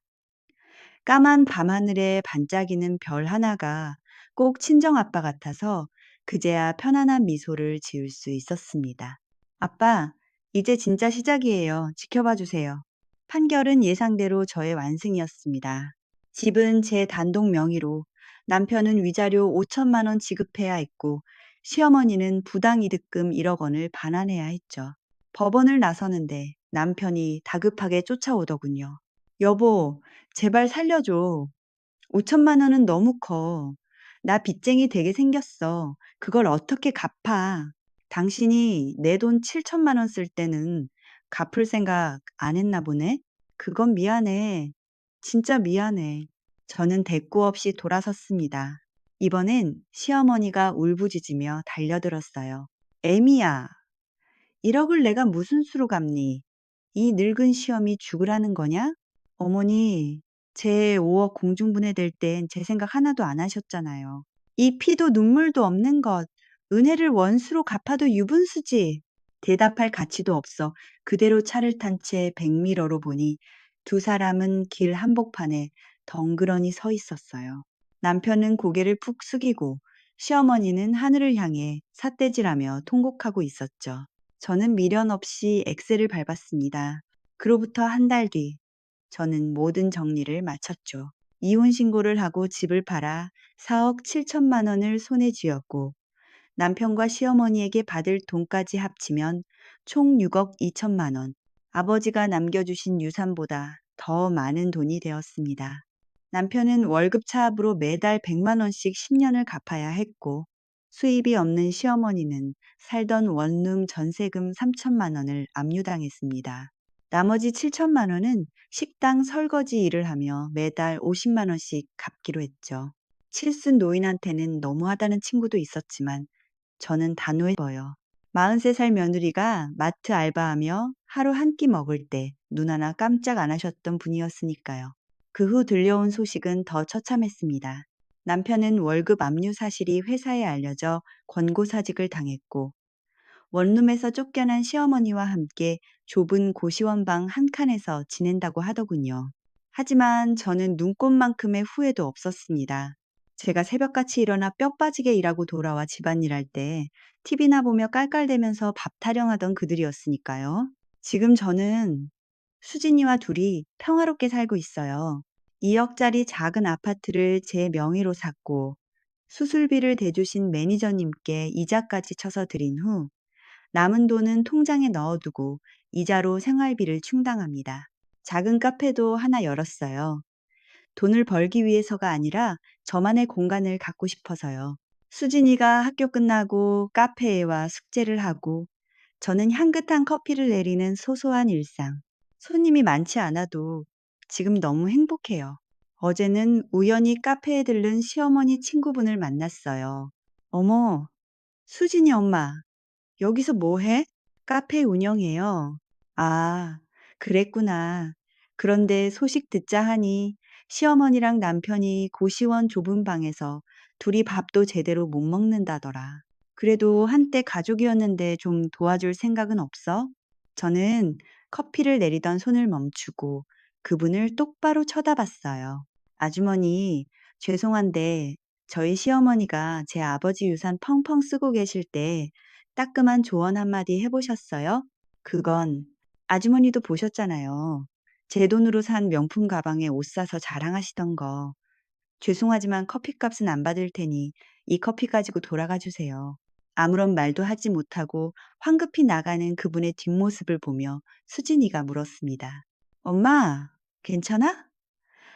까만 밤하늘에 반짝이는 별 하나가 꼭 친정아빠 같아서 그제야 편안한 미소를 지을 수 있었습니다. 아빠, 이제 진짜 시작이에요. 지켜봐 주세요. 판결은 예상대로 저의 완승이었습니다. 집은 제 단독 명의로 남편은 위자료 5천만 원 지급해야 했고 시어머니는 부당이득금 1억 원을 반환해야 했죠. 법원을 나서는데 남편이 다급하게 쫓아오더군요. 여보, 제발 살려줘. 5천만 원은 너무 커. 나 빚쟁이 되게 생겼어. 그걸 어떻게 갚아? 당신이 내 돈 7천만 원 쓸 때는 갚을 생각 안 했나 보네? 그건 미안해. 진짜 미안해. 저는 대꾸 없이 돌아섰습니다. 이번엔 시어머니가 울부짖으며 달려들었어요. 애미야, 1억을 내가 무슨 수로 갚니? 이 늙은 시엄이 죽으라는 거냐? 어머니, 제 5억 공중분해될 땐 제 생각 하나도 안 하셨잖아요. 이 피도 눈물도 없는 것, 은혜를 원수로 갚아도 유분수지. 대답할 가치도 없어 그대로 차를 탄 채 백미러로 보니 두 사람은 길 한복판에 덩그러니 서 있었어요. 남편은 고개를 푹 숙이고 시어머니는 하늘을 향해 삿대질하며 통곡하고 있었죠. 저는 미련 없이 엑셀을 밟았습니다. 그로부터 한 달 뒤, 저는 모든 정리를 마쳤죠. 이혼 신고를 하고 집을 팔아 4억 7천만 원을 손에 쥐었고 남편과 시어머니에게 받을 돈까지 합치면 총 6억 2천만 원. 아버지가 남겨주신 유산보다 더 많은 돈이 되었습니다. 남편은 월급 차압으로 매달 100만 원씩 10년을 갚아야 했고 수입이 없는 시어머니는 살던 원룸 전세금 3천만 원을 압류당했습니다. 나머지 7천만 원은 식당 설거지 일을 하며 매달 50만 원씩 갚기로 했죠. 칠순 노인한테는 너무하다는 친구도 있었지만 저는 단호해져요. 43살 며느리가 마트 알바하며 하루 한 끼 먹을 때 눈 하나 깜짝 안 하셨던 분이었으니까요. 그 후 들려온 소식은 더 처참했습니다. 남편은 월급 압류 사실이 회사에 알려져 권고사직을 당했고 원룸에서 쫓겨난 시어머니와 함께 좁은 고시원방 한 칸에서 지낸다고 하더군요. 하지만 저는 눈꽃만큼의 후회도 없었습니다. 제가 새벽같이 일어나 뼈 빠지게 일하고 돌아와 집안일할 때 TV나 보며 깔깔대면서 밥 타령하던 그들이었으니까요. 지금 저는 수진이와 둘이 평화롭게 살고 있어요. 2억짜리 작은 아파트를 제 명의로 샀고 수술비를 대주신 매니저님께 이자까지 쳐서 드린 후 남은 돈은 통장에 넣어두고 이자로 생활비를 충당합니다. 작은 카페도 하나 열었어요. 돈을 벌기 위해서가 아니라 저만의 공간을 갖고 싶어서요. 수진이가 학교 끝나고 카페에 와 숙제를 하고 저는 향긋한 커피를 내리는 소소한 일상. 손님이 많지 않아도 지금 너무 행복해요. 어제는 우연히 카페에 들른 시어머니 친구분을 만났어요. 어머, 수진이 엄마, 여기서 뭐 해? 카페 운영해요. 아, 그랬구나. 그런데 소식 듣자 하니 시어머니랑 남편이 고시원 좁은 방에서 둘이 밥도 제대로 못 먹는다더라. 그래도 한때 가족이었는데 좀 도와줄 생각은 없어? 저는 커피를 내리던 손을 멈추고 그분을 똑바로 쳐다봤어요. 아주머니, 죄송한데 저희 시어머니가 제 아버지 유산 펑펑 쓰고 계실 때 따끔한 조언 한마디 해보셨어요? 그건 아주머니도 보셨잖아요. 제 돈으로 산 명품 가방에 옷 사서 자랑하시던 거. 죄송하지만 커피값은 안 받을 테니 이 커피 가지고 돌아가 주세요. 아무런 말도 하지 못하고 황급히 나가는 그분의 뒷모습을 보며 수진이가 물었습니다. 엄마, 괜찮아?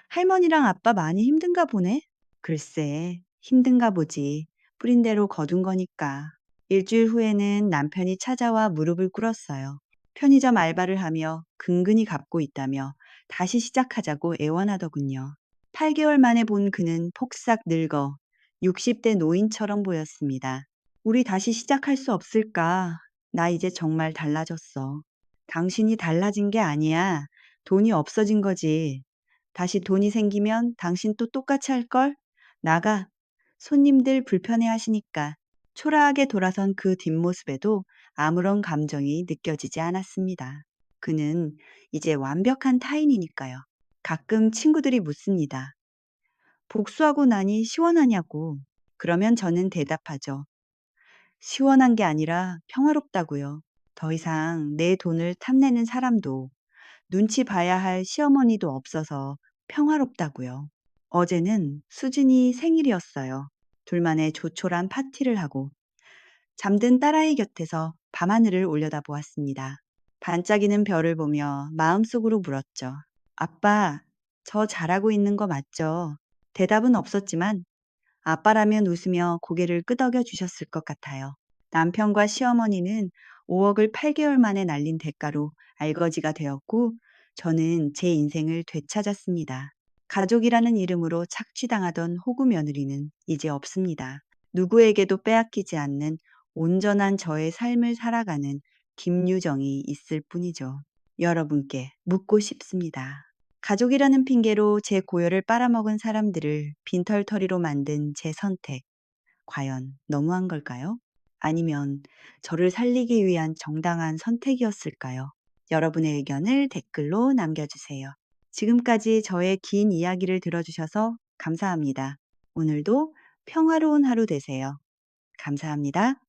할머니랑 아빠 많이 힘든가 보네? 글쎄, 힘든가 보지. 뿌린 대로 거둔 거니까. 일주일 후에는 남편이 찾아와 무릎을 꿇었어요. 편의점 알바를 하며 근근히 갚고 있다며 다시 시작하자고 애원하더군요. 8개월 만에 본 그는 폭삭 늙어 60대 노인처럼 보였습니다. 우리 다시 시작할 수 없을까? 나 이제 정말 달라졌어. 당신이 달라진 게 아니야. 돈이 없어진 거지. 다시 돈이 생기면 당신 또 똑같이 할걸? 나가. 손님들 불편해 하시니까. 초라하게 돌아선 그 뒷모습에도 아무런 감정이 느껴지지 않았습니다. 그는 이제 완벽한 타인이니까요. 가끔 친구들이 묻습니다. 복수하고 나니 시원하냐고. 그러면 저는 대답하죠. 시원한 게 아니라 평화롭다고요. 더 이상 내 돈을 탐내는 사람도 눈치 봐야 할 시어머니도 없어서 평화롭다고요. 어제는 수진이 생일이었어요. 둘만의 조촐한 파티를 하고 잠든 딸아이 곁에서 밤하늘을 올려다보았습니다. 반짝이는 별을 보며 마음속으로 물었죠. 아빠, 저 잘하고 있는 거 맞죠? 대답은 없었지만 아빠라면 웃으며 고개를 끄덕여 주셨을 것 같아요. 남편과 시어머니는 5억을 8개월 만에 날린 대가로 알거지가 되었고 저는 제 인생을 되찾았습니다. 가족이라는 이름으로 착취당하던 호구 며느리는 이제 없습니다. 누구에게도 빼앗기지 않는 온전한 저의 삶을 살아가는 김유정이 있을 뿐이죠. 여러분께 묻고 싶습니다. 가족이라는 핑계로 제 고열을 빨아먹은 사람들을 빈털터리로 만든 제 선택, 과연 너무한 걸까요? 아니면 저를 살리기 위한 정당한 선택이었을까요? 여러분의 의견을 댓글로 남겨주세요. 지금까지 저의 긴 이야기를 들어주셔서 감사합니다. 오늘도 평화로운 하루 되세요. 감사합니다.